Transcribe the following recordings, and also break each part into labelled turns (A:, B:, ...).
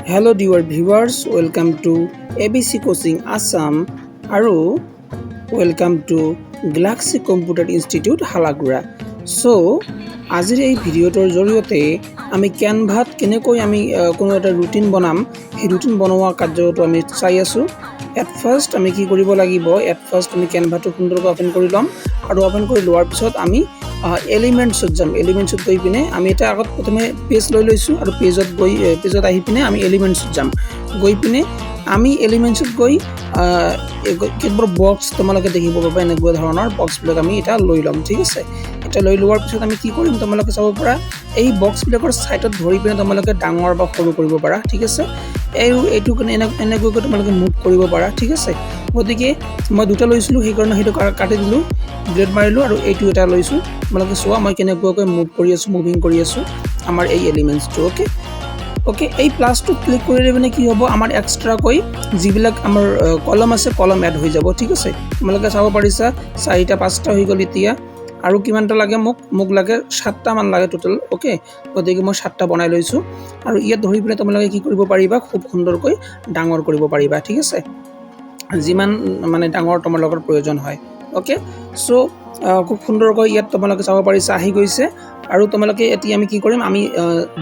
A: Hello dear viewers, welcome to ABC Coaching Assam and welcome to Galaxy Computer Institute Halagura. So আজিৰ এই ভিডিঅ'টোৰ জৰিয়তে আমি ক্যানভাত কেনেকৈ আমি কোনো এটা ৰুটিন বনাম সেই ৰুটিন বনোৱা কাৰ্যটো আমি চাই আছো। এট ফাৰ্স্ট আমি কি কৰিব লাগিব, আমি ক্যানভাটো সুন্দৰকৈ ওপেন কৰি লম আৰু ওপেন কৰি লোৱাৰ পিছত আমি এলিমেন্টছত যাম। এলিমেন্টছত গৈ পিনে আমি এটা আগত প্ৰথমে পেজ লৈ লৈছো আৰু পেজত আহি পিনে আমি এলিমেন্টছত যাম। গৈ পিনে আমি এলিমেন্টছত গৈ কেইবাৰ বক্স তোমালোকে দেখিব পাবা, এনেকুৱা ধৰণৰ বক্সবিলাক আমি এটা লৈ ল'ম। ঠিক আছে, এটা লৈ লোৱাৰ পিছত আমি কি কৰিম, তোমালোকে চাব পাৰা এই বক্সবিলাকৰ সাইডত ধৰি পিনে তোমালোকে ডাঙৰ বা সৰু কৰিব পাৰা। ঠিক আছে, এইটো এনেকৈ তোমালোকে মুভ কৰিব পাৰা। ঠিক আছে, গতিকে মই দুটা লৈছিলোঁ সেইকাৰণে সেইটো কাটি দিলোঁ, ডিলিট মাৰিলোঁ আৰু এইটো এটা লৈছোঁ। তোমালোকে চোৱা মই কেনেকুৱাকৈ মুভিং কৰি আছোঁ আমাৰ এই এলিমেন্টছটো। ওকে, এই প্লাছটো ক্লিক কৰিলে মানে কি হ'ব, আমাৰ এক্সট্ৰাকৈ যিবিলাক আমাৰ কলম আছে কলম এড হৈ যাব। ঠিক আছে, তোমালোকে চাব পাৰিছা 4টা 5টা হৈ গ'ল। এতিয়া আৰু কিমানটা লাগে, মোক লাগে 7টা মান লাগে টোটেল। ওকে, গতিকে মই 7টা বনাই লৈছোঁ আৰু ইয়াত ধৰি পিনে তোমালোকে কি কৰিব পাৰিবা, খুব সুন্দৰকৈ ডাঙৰ কৰিব পাৰিবা। ঠিক আছে, যিমান মানে ডাঙৰ তোমালোকৰ প্ৰয়োজন হয়। ওকে, সো খুব সুন্দৰকৈ ইয়াত তোমালোকে চাব পাৰিছা আহি গৈছে। আৰু তোমালোকে এতিয়া আমি কি কৰিম, আমি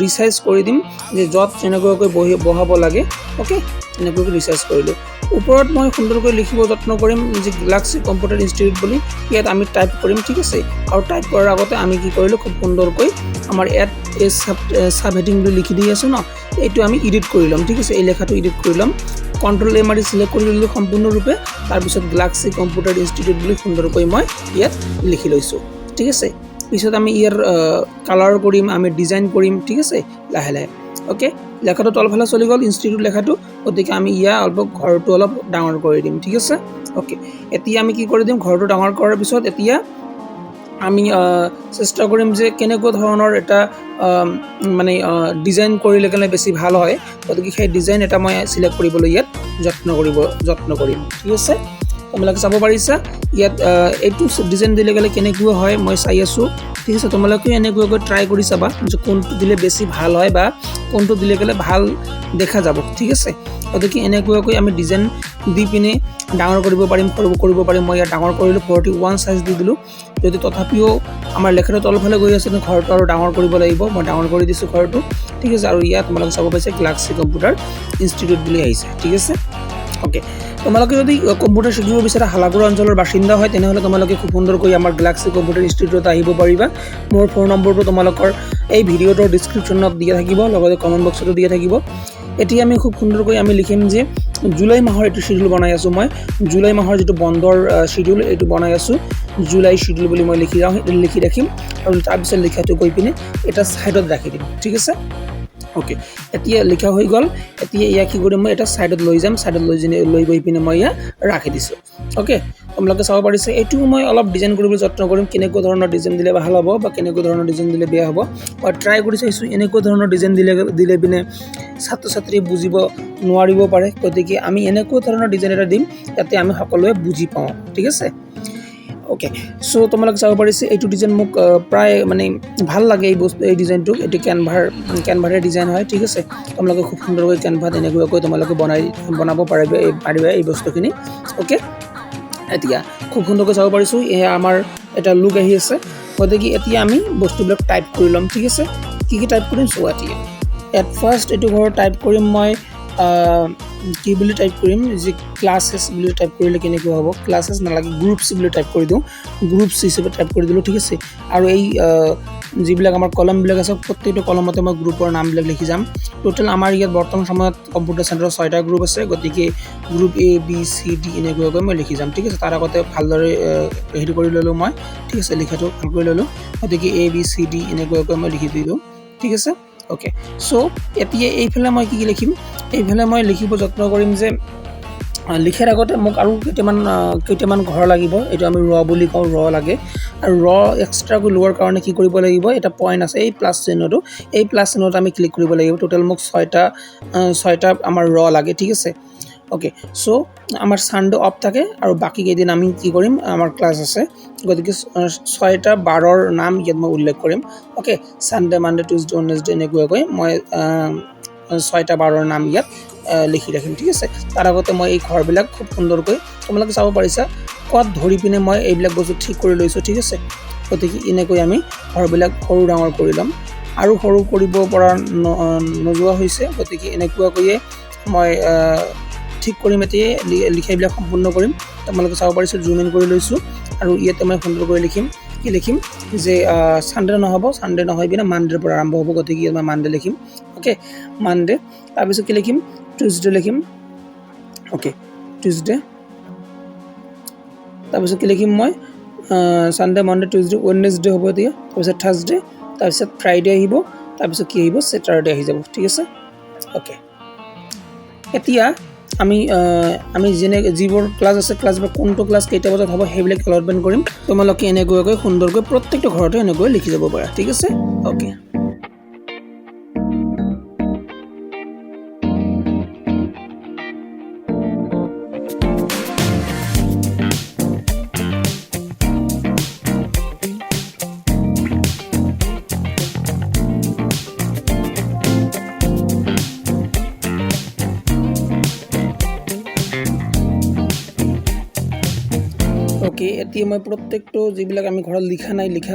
A: ৰিচাইজ কৰি দিম যে য'ত যেনেকুৱাকৈ বহাব লাগে। ওকে, এনেকুৱাকৈ ৰিচাইজ কৰিলোঁ। ওপৰত মই সুন্দৰকৈ লিখিব যত্ন কৰিম যে গ্যালাক্সি কম্পিউটাৰ ইনষ্টিটিউট বুলি ইয়াত আমি টাইপ কৰিম। ঠিক আছে, আৰু টাইপ কৰাৰ আগতে আমি কি কৰিলোঁ, খুব সুন্দৰকৈ আমাৰ এড এ সাব হেডিং বুলি লিখি দি আছোঁ ন, এইটো আমি এডিট কৰি ল'ম। ঠিক আছে, এই লেখাটো এডিট কৰি ল'ম। কন্ট্ৰল এ মাৰি সিলেক্ট কৰি ল'লোঁ সম্পূৰ্ণৰূপে। তাৰপিছত গ্যালাক্সি কম্পিউটাৰ ইনষ্টিটিউট বুলি সুন্দৰকৈ মই ইয়াত লিখি লৈছোঁ। ঠিক আছে, পিছত আমি ইয়াৰ কালাৰ কৰিম, আমি ডিজাইন কৰিম। ঠিক আছে, লাহে লাহে। ওকে, লেখাটো তলফালে চলি গ'ল ইনষ্টিটিউট লেখাটো, গতিকে আমি ঘৰটো অলপ ডাঙৰ কৰি দিম। ঠিক আছে, ওকে, এতিয়া আমি কি কৰি দিম, ঘৰটো ডাঙৰ কৰাৰ পিছত এতিয়া আমি চেষ্টা কৰিম যে কেনেকুৱা ধৰণৰ এটা মানে ডিজাইন কৰিলে কেনে বেছি ভাল হয়। গতিকে সেই ডিজাইন এটা মই সিলেক্ট কৰিবলৈ ইয়াত যত্ন কৰিম। ঠিক আছে, তোমালোকে চাব পাৰিছা ইয়াত এইটো ডিজাইন দিলে গ'লে কেনেকুৱা হয় মই চাই আছোঁ। ঠিক আছে, তোমালোকে এনেকুৱাকৈ ট্ৰাই কৰি চাবা যে কোনটো দিলে বেছি ভাল হয় বা কোনটো দিলে গ'লে ভাল দেখা যাব। ঠিক আছে, গতিকে এনেকুৱাকৈ আমি ডিজাইন দি পিনে ডাঙৰ কৰিব পাৰিম, সৰু কৰিব পাৰিম। মই ইয়াত ডাঙৰ কৰিলোঁ, 41 সাইজ দি দিলোঁ। যদি তথাপিও আমাৰ লেখাটো তলফালে গৈ আছে, ঘৰটো আৰু ডাঙৰ কৰিব লাগিব। মই ডাঙৰ কৰি দিছোঁ ঘৰটো। ঠিক আছে, আৰু ইয়াত তোমালোকে চাব পাইছে গ্যালাক্সি কম্পিউটাৰ ইনষ্টিটিউট বুলি আহিছে। ঠিক আছে, ওকে, তোমালোকে যদি কম্পিউটাৰ শিকিব বিচাৰা হালাগুৰা অঞ্চলৰ বাসিন্দা হয় তেনেহ'লে তোমালোকে খুব সুন্দৰকৈ আমাৰ গ্যালাক্সি কম্পিউটাৰ ইনষ্টিটিউটত আহিব পাৰিবা। মোৰ ফোন নম্বৰটো তোমালোকৰ এই ভিডিঅ'টোৰ ডিছক্ৰিপশ্যনত দিয়া থাকিব, লগতে কমেণ্ট বক্সতো দিয়া থাকিব। এতিয়া আমি খুব সুন্দৰকৈ আমি লিখিম যে জুলাই মাহৰ এইটো শিডিউল বনাই আছোঁ। মই জুলাই মাহৰ যিটো বন্ধৰ শিডিউল এইটো বনাই আছোঁ, জুলাই শিডিউল বুলি মই লিখি ৰাখিম আৰু তাৰপিছত লিখাটো গৈ পিনে এটা ছাইডত ৰাখি দিম। ঠিক আছে, ওকে, এতিয়া লিখা হৈ গ'ল। এতিয়া ইয়াক কি কৰিম, মই এটা ছাইডত লৈ যাম, লৈ গৈ পিনে মই ইয়াত ৰাখি দিছোঁ। ওকে, তোমালোকে চাব পাৰিছে এইটো মই অলপ ডিজাইন কৰিবলৈ যত্ন কৰিম, কেনেকুৱা ধৰণৰ ডিজাইন দিলে ভাল হ'ব বা কেনেকুৱা ধৰণৰ ডিজাইন দিলে বেয়া হ'ব। মই ট্ৰাই কৰি চাইছোঁ এনেকুৱা ধৰণৰ ডিজাইন দিলে পিনে ছাত্ৰ ছাত্ৰীয়ে বুজিব নোৱাৰিব পাৰে। গতিকে আমি এনেকুৱা ধৰণৰ ডিজাইন এটা দিম যাতে আমি সকলোৱে বুজি পাওঁ। ঠিক আছে, ওকে, সো তোমালোকে চাব পাৰিছে এইটো ডিজাইন মোক প্ৰায় মানে ভাল লাগে। এই ডিজাইনটো এইটো কেনভাৰে ডিজাইন হয়। ঠিক আছে, তোমালোকে খুব সুন্দৰকৈ কেনভাত এনেকুৱাকৈ তোমালোকে বনাব পাৰিবা এই বস্তুখিনি। ওকে, এতিয়া খুব সুন্দৰকৈ চাব পাৰিছোঁ এয়া আমাৰ এটা লুক আহি আছে। গতিকে এতিয়া আমি বস্তুবিলাক টাইপ কৰি ল'ম। ঠিক আছে, কি টাইপ কৰিম চোৱা। এতিয়া এট ফাৰ্ষ্ট এইটো ঘৰ টাইপ কৰিম মই কি বুলি টাইপ কৰিম, যে ক্লাছেছ বুলি টাইপ কৰিলে কেনেকুৱা হ'ব, ক্লাছেছ নালাগে গ্ৰুপছ বুলি টাইপ কৰি দিওঁ, গ্ৰুপছ হিচাপে টাইপ কৰি দিলোঁ। ঠিক আছে, আৰু এই যিবিলাক আমাৰ কলমবিলাক আছে প্ৰত্যেকটো কলমতে মই গ্ৰুপৰ নামবিলাক লিখি যাম। টোটেল আমাৰ ইয়াত বৰ্তমান সময়ত কম্পিউটাৰ চেণ্টাৰত 6টা গ্ৰুপ আছে। গতিকে গ্ৰুপ ABCD এনেকুৱাকৈ মই লিখি যাম। ঠিক আছে, তাৰ আগতে ভালদৰে হেৰি কৰি ল'লোঁ মই। ঠিক আছে, লিখাটো ভাল কৰি ল'লোঁ। গতিকে ABCD এনেকুৱাকৈ মই লিখি দিলোঁ। ঠিক আছে, ওকে, সো এতিয়া এইফালে মই কি লিখিম, এইফালে মই লিখিব যত্ন কৰিম যে লিখাৰ আগতে মোক আৰু কেইটামান ঘৰ লাগিব। এইটো আমি বুলি কওঁ, লাগে। আৰু এক্সট্ৰাকৈ লোৱাৰ কাৰণে কি কৰিব লাগিব, এটা পইণ্ট আছে এই প্লাছ চিহ্নটো, এই প্লাছ চিহ্নটো আমি ক্লিক কৰিব লাগিব। টোটেল মোক 6টা আমাৰ লাগে। ঠিক আছে, ওকে, সো আমাৰ ছানডে অফ থাকে আৰু বাকী কেইদিন আমি কি কৰিম, আমাৰ ক্লাছ আছে। গতিকে 6টা বাৰৰ নাম ইয়াত মই উল্লেখ কৰিম। Okay, Sunday, Monday, Tuesday, Wednesday এনেকুৱাকৈ মই 6টা বাৰৰ নাম ইয়াত লিখি ৰাখিম ঠিক আছে তাৰ আগতে মই এই ঘৰবিলাক খুব সুন্দৰকৈ তোমালোকে চাব পাৰিছা কত ধৰি পিনে মই এইবিলাক বস্তু ঠিক কৰি লৈছো ঠিক আছে গতিকে এনেকৈ আমি ঘৰবিলাক সৰু ডাঙৰ কৰি লম আৰু সৰু কৰিব পৰা নজোৱা হৈছে গতিকে এনেকুৱাকৈয়ে মই ঠিক কৰিম এতিয়া লিখাবিলাক সম্পূৰ্ণ কৰিম তোমালোকে চাব পাৰিছো জুম ইন কৰি লৈছো আৰু ইয়াতে মই সুন্দৰ কৰি লিখিম কি লিখিম যে সানডে নহব সানডে নহয় বিনা মানডেৰ পৰা আৰম্ভ হ'ব গতিকে মই মানডে লিখিম ওকে মানডে তাৰ পিছত কি লিখিম টিউজডে লিখিম ওকে টিউজডে তাৰ পিছত কি লিখিম মই সানডে মনডে টিউজডে ওয়েডনেসডে হ'ব এতিয়া তাৰ পিছত থাৰ্সডে তাৰ পিছত ফ্ৰাইডে আহিব তাৰ পিছত কি আহিব স্যাটাৰডে আহি যাব ঠিক আছে ওকে এতিয়া আমি যেনে যিবোৰ ক্লাছ আছে ক্লাছবোৰ কোনটো ক্লাছ কেইটা বজাত হ'ব সেইবিলাক এলটমেণ্ট কৰিম তোমালোকে এনেকৈ সুন্দৰকৈ প্ৰত্যেকটো ঘৰতে এনেকৈ লিখি যাব পাৰা ঠিক আছে ওকে ওকে এতিয়া মই প্ৰত্যেকটো যিবিলাক আমি ঘৰত লিখা নাই লিখা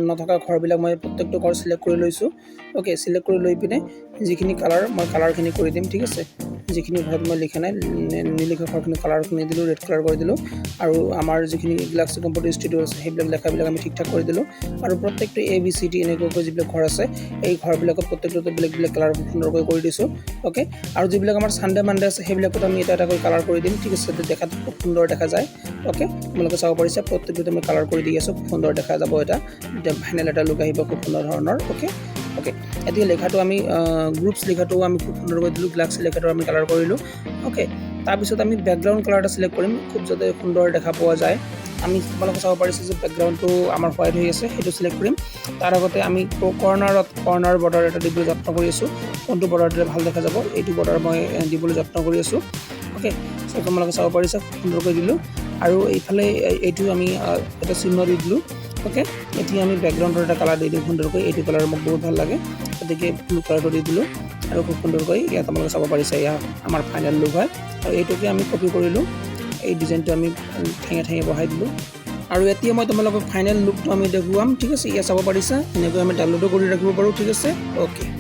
A: নথকা ঘৰবিলাক মই প্ৰত্যেকটো ঘৰ সিলেক্ট কৰি লৈছো ওকে সিলেক্ট কৰি লৈ পিনে যিখিনি কালাৰ মই কালাৰখিনি কৰি দিম ঠিক আছে যিখিনি ঘৰত মই লিখা নাই নিলিখা ঘৰখিনি কালাৰখিনি দিলো ৰেড কালাৰ কৰি দিলো আৰু আমাৰ যিখিনি গ্লাক্সি কম্পিউটাৰ ইনষ্টিটিউট আছে সেইবিলাক লেখাবিলাক আমি ঠিকঠাক কৰি দিলো আৰু প্ৰত্যেকটো ABCD এনেকৈ যিবিলাক ঘৰ আছে এই ঘৰবিলাকত প্ৰত্যেকটোতে বেলেগ বেলেগ কালাৰ সুন্দৰকৈ কৰি দিছো ওকে আৰু যিবিলাক আমাৰ সানডে মানডে আছে সেইবিলাকত আমি এটা এটা কালাৰ কৰি দিম ঠিক আছে দেখাত খুব সুন্দৰ দেখা যায় ওকে তোমালোকে চাব পাৰিছা প্ৰত্যেকটোতে মই কালাৰ কৰি দি আছো খুব সুন্দৰ দেখা যাব এটা ফাইনেল এটা লুক আহিব খুব সুন্দৰ ধৰণৰ ওকে ওকে এতিয়া লেখাটো আমি গ্ৰুপছ লেখাটো আমি খুব সুন্দৰকৈ দিলো গ্লাক্সি লেখাটো আমি কালাৰ কৰিলো ওকে তাৰ পিছত আমি বেকগ্ৰাউণ্ড কালাৰ এটা সিলেক্ট কৰিম খুব যাতে সুন্দৰ দেখা পোৱা যায় আমি তোমালোকে চাব পাৰিছা যে বেকগ্ৰাউণ্ডটো আমাৰ হোৱাইট হৈ আছে সেইটো সিলেক্ট কৰিম তাৰ আগতে আমি কৰ্নাৰ বৰ্ডাৰ এটা দিবলৈ যত্ন কৰি আছো কোনটো বৰ্ডাৰ দিলে ভাল দেখা যাব এইটো বৰ্ডাৰ মই দিবলৈ যত্ন কৰি আছো ওকে সো তোমালোকে চাব পাৰিছা সুন্দৰকৈ দিলো আৰু এইফালে এইটো আমি এটা চিহ্ন দি দিলো ওকে এতিয়া আমি ব্যাকগ্ৰাউণ্ডৰ এটা কালাৰ দি দিম সুন্দৰকৈ এইটো কালাৰ মোক বহুত ভাল লাগে গতিকে ব্লু কালাৰটো দি দিলো আৰু খুব সুন্দৰকৈ ইয়াত তোমালোকে চাব পাৰিছা এয়া আমাৰ ফাইনেল লুক হয় আৰু এইটোকে আমি কপি কৰিলো এই ডিজাইনটো আমি ঠেঙে ঠেঙে বহাই দিলো আৰু এতিয়া মই তোমালোকক ফাইনেল লুকটো আমি দেখুৱাম ঠিক আছে ইয়া চাব পাৰিছা এনেকৈ আমি ডাউনলোড কৰি ৰাখিব পাৰো ঠিক আছে ওকে